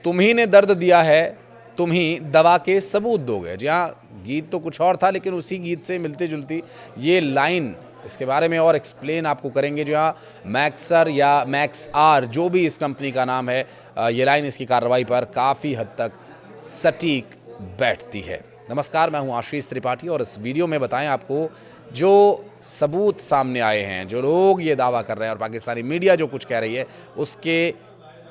तुम ही ने दर्द दिया है, तुम ही दवा के सबूत दोगे। जी हाँ, गीत तो कुछ और था, लेकिन उसी गीत से मिलती जुलती ये लाइन, इसके बारे में और एक्सप्लेन आपको करेंगे। जी हाँ, मैक्सर या मैक्स आर, जो भी इस कंपनी का नाम है, ये लाइन इसकी कार्रवाई पर काफ़ी हद तक सटीक बैठती है। नमस्कार, मैं हूं आशीष त्रिपाठी और इस वीडियो में बताएं आपको जो सबूत सामने आए हैं, जो लोग ये दावा कर रहे हैं और पाकिस्तानी मीडिया जो कुछ कह रही है उसके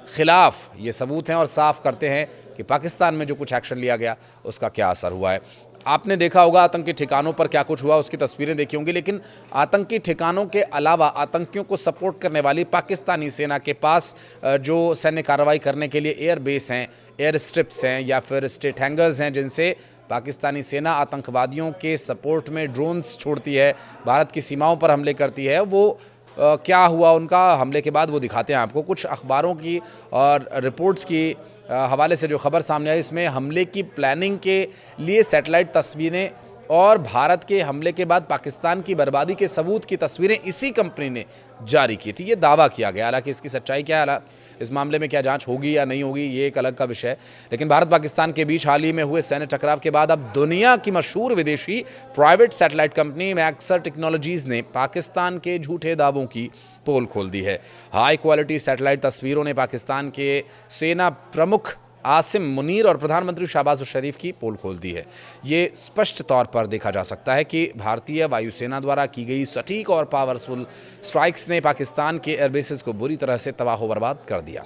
खिलाफ ये सबूत हैं और साफ करते हैं कि पाकिस्तान में जो कुछ एक्शन लिया गया उसका क्या असर हुआ है। आपने देखा होगा आतंकी ठिकानों पर क्या कुछ हुआ, उसकी तस्वीरें देखी होंगी, लेकिन आतंकी ठिकानों के अलावा आतंकियों को सपोर्ट करने वाली पाकिस्तानी सेना के पास जो सैन्य कार्रवाई करने के लिए एयर बेस हैं, एयर स्ट्रिप्स हैं या फिर स्टेट हैंगर्स हैं, जिनसे पाकिस्तानी सेना आतंकवादियों के सपोर्ट में ड्रोन्स छोड़ती है, भारत की सीमाओं पर हमले करती है, वो क्या हुआ उनका हमले के बाद वो दिखाते हैं आपको। कुछ अखबारों की और रिपोर्ट्स की हवाले से जो खबर सामने आई, इसमें हमले की प्लानिंग के लिए सैटेलाइट तस्वीरें और भारत के हमले के बाद पाकिस्तान की बर्बादी के सबूत की तस्वीरें इसी कंपनी ने जारी की थी, ये दावा किया गया। हालांकि इसकी सच्चाई क्या है, इस मामले में क्या जांच होगी या नहीं होगी, ये एक अलग का विषय है। लेकिन भारत पाकिस्तान के बीच हाल ही में हुए सैन्य टकराव के बाद अब दुनिया की मशहूर विदेशी private satellite company Maxar technologies ने पाकिस्तान के झूठे दावों की पोल खोल दी है। हाई क्वालिटी सैटेलाइट तस्वीरों ने पाकिस्तान के सेना प्रमुख आसिम मुनीर और प्रधानमंत्री शहबाज शरीफ की पोल खोल दी है। ये स्पष्ट तौर पर देखा जा सकता है कि भारतीय वायुसेना द्वारा की गई सटीक और पावरफुल स्ट्राइक्स ने पाकिस्तान के एयरबेसेस को बुरी तरह से तबाह बर्बाद कर दिया।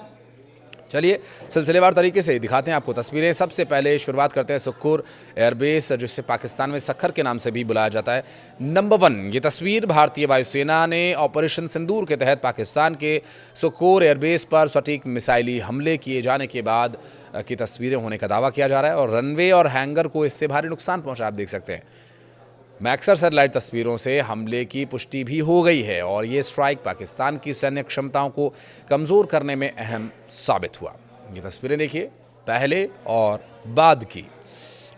चलिए सिलसिलेवार तरीके से दिखाते हैं आपको तस्वीरें। सबसे पहले शुरुआत करते हैं सुक्खूर एयरबेस, जिसे पाकिस्तान में सखर के नाम से भी बुलाया जाता है। नंबर 1 ये तस्वीर भारतीय वायुसेना ने ऑपरेशन सिंदूर के तहत पाकिस्तान के सुक्खूर एयरबेस पर सटीक मिसाइली हमले किए जाने के बाद की तस्वीरें होने का दावा किया जा रहा है और रनवे और हैंगर को इससे भारी नुकसान पहुंचा, आप देख सकते हैं। मैक्सर सैटेलाइट तस्वीरों से हमले की पुष्टि भी हो गई है और ये स्ट्राइक पाकिस्तान की सैन्य क्षमताओं को कमज़ोर करने में अहम साबित हुआ। ये तस्वीरें देखिए पहले और बाद की।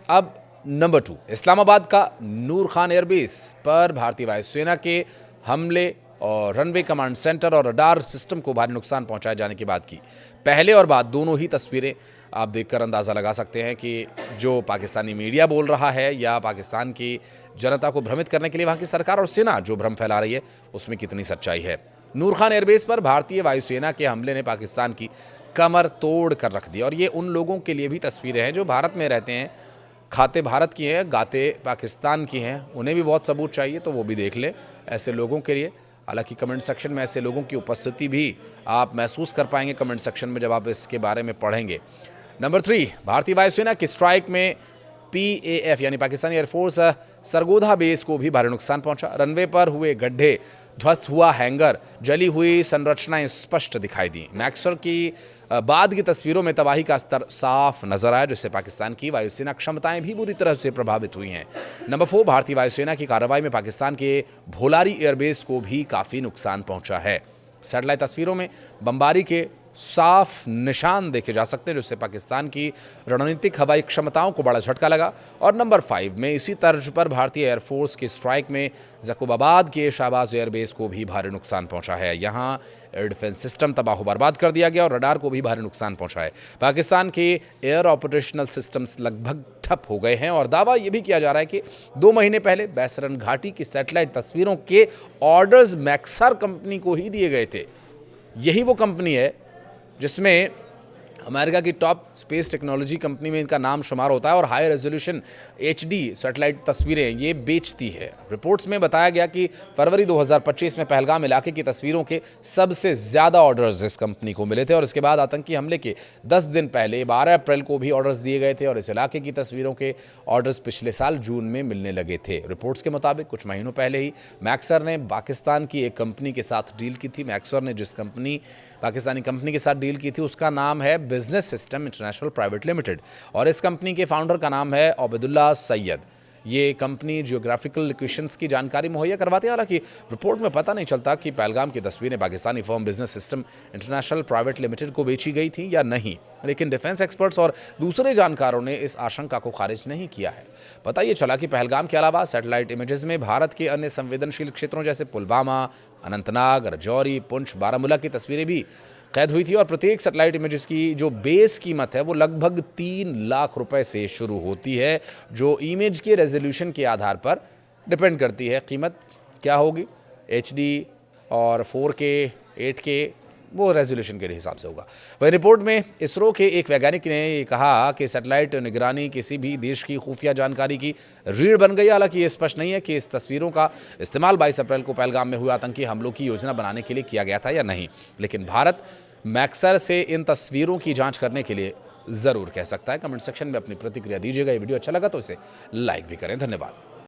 अब नंबर 2 इस्लामाबाद का नूर खान एयरबेस पर भारतीय वायुसेना के हमले और रनवे कमांड सेंटर और रडार सिस्टम को भारी नुकसान पहुंचाए जाने के बाद की। पहले और बाद दोनों ही तस्वीरें आप देखकर अंदाज़ा लगा सकते हैं कि जो पाकिस्तानी मीडिया बोल रहा है या पाकिस्तान की जनता को भ्रमित करने के लिए वहाँ की सरकार और सेना जो भ्रम फैला रही है उसमें कितनी सच्चाई है। नूर खान एयरबेस पर भारतीय वायुसेना के हमले ने पाकिस्तान की कमर तोड़ कर रख दी और ये उन लोगों के लिए भी तस्वीरें हैं जो भारत में रहते हैं, खाते भारत की हैं, गाते पाकिस्तान की हैं, उन्हें भी बहुत सबूत चाहिए तो वो भी देख लें ऐसे लोगों के लिए। हालांकि कमेंट सेक्शन में ऐसे लोगों की उपस्थिति भी आप महसूस कर पाएंगे कमेंट सेक्शन में जब आप इसके बारे में पढ़ेंगे। नंबर 3 भारतीय वायुसेना की स्ट्राइक में PAF यानी पाकिस्तानी एयरफोर्स सरगोधा बेस को भी भारी नुकसान पहुंचा। रनवे पर हुए गड्ढे, ध्वस्त हुआ हैंगर, जली हुई संरचनाएं स्पष्ट दिखाई दी। मैक्सर की बाद की तस्वीरों में तबाही का स्तर साफ नजर आया, जिससे पाकिस्तान की वायुसेना क्षमताएं भी बुरी तरह से प्रभावित हुई हैं। नंबर 4 भारतीय वायुसेना की कार्रवाई में पाकिस्तान के भोलारी एयरबेस को भी काफ़ी नुकसान पहुंचा है। सैटेलाइट तस्वीरों में बमबारी के साफ निशान देखे जा सकते हैं, जिससे पाकिस्तान की रणनीतिक हवाई क्षमताओं को बड़ा झटका लगा। और नंबर 5 में इसी तर्ज पर भारतीय एयरफोर्स की स्ट्राइक में जकूबाबाद के शहबाज एयरबेस को भी भारी नुकसान पहुंचा है। यहां एयर डिफेंस सिस्टम तबाह बर्बाद कर दिया गया और रडार को भी भारी नुकसान पहुंचा है। पाकिस्तान के एयर ऑपरेशनल सिस्टम्स लगभग ठप हो गए हैं और दावा यह भी किया जा रहा है कि 2 महीने पहले बैसरन घाटी की सैटेलाइट तस्वीरों के ऑर्डर्स मैक्सर कंपनी को ही दिए गए थे। यही वो कंपनी है जिसमें अमेरिका की टॉप स्पेस टेक्नोलॉजी कंपनी में इनका नाम शुमार होता है और हाई रेजोल्यूशन HD सैटेलाइट तस्वीरें ये बेचती है। रिपोर्ट्स में बताया गया कि फरवरी 2025 में पहलगाम इलाके की तस्वीरों के सबसे ज़्यादा ऑर्डर्स इस कंपनी को मिले थे और इसके बाद आतंकी हमले के 10 दिन पहले 12 अप्रैल को भी ऑर्डर्स दिए गए थे और इस इलाके की तस्वीरों के ऑर्डर्स पिछले साल जून में मिलने लगे थे। रिपोर्ट्स के मुताबिक कुछ महीनों पहले ही मैक्सर ने पाकिस्तान की एक कंपनी के साथ डील की थी। मैक्सर ने जिस पाकिस्तानी कंपनी के साथ डील की थी उसका नाम है business system international private limited और इस कंपनी के फाउंडर का नाम है अब्दुल्ला सैयद। ये कंपनी जियोग्राफिकल लोकेशंस की जानकारी मुहैया करवाती है। हालांकि रिपोर्ट में पता नहीं चलता कि पहलगाम की तस्वीरें Pakistani firm business system international private limited को बेची गई थी या नहीं, लेकिन डिफेंस एक्सपर्ट्स और दूसरे जानकारों ने इस आशंका को खारिज नहीं किया है। पता ये चला कि पहलगाम के अलावा सैटेलाइट इमेजेस में भारत के अन्य संवेदनशील क्षेत्रों जैसे पुलवामा, अनंतनाग, रजौरी, पुंछ, बारामूला की तस्वीरें भी कैद हुई थी और प्रत्येक सैटेलाइट इमेजेस की जो बेस कीमत है वो लगभग 3 लाख रुपए से शुरू होती है, जो इमेज के रेजोल्यूशन के आधार पर डिपेंड करती है। कीमत क्या होगी HD और 4K 8K वो रेजोल्यूशन के हिसाब से होगा। वही रिपोर्ट में इसरो के एक वैज्ञानिक ने ये कहा कि सैटेलाइट निगरानी किसी भी देश की खुफिया जानकारी की रीढ़ बन गई। हालांकि ये स्पष्ट नहीं है कि इस तस्वीरों का इस्तेमाल 22 अप्रैल को पहलगाम में हुए आतंकी हमलों की योजना बनाने के लिए किया गया था या नहीं, लेकिन भारत मैक्सर से इन तस्वीरों की जांच करने के लिए ज़रूर कह सकता है। कमेंट सेक्शन में अपनी प्रतिक्रिया दीजिएगा। ये वीडियो अच्छा लगा तो इसे लाइक भी करें। धन्यवाद।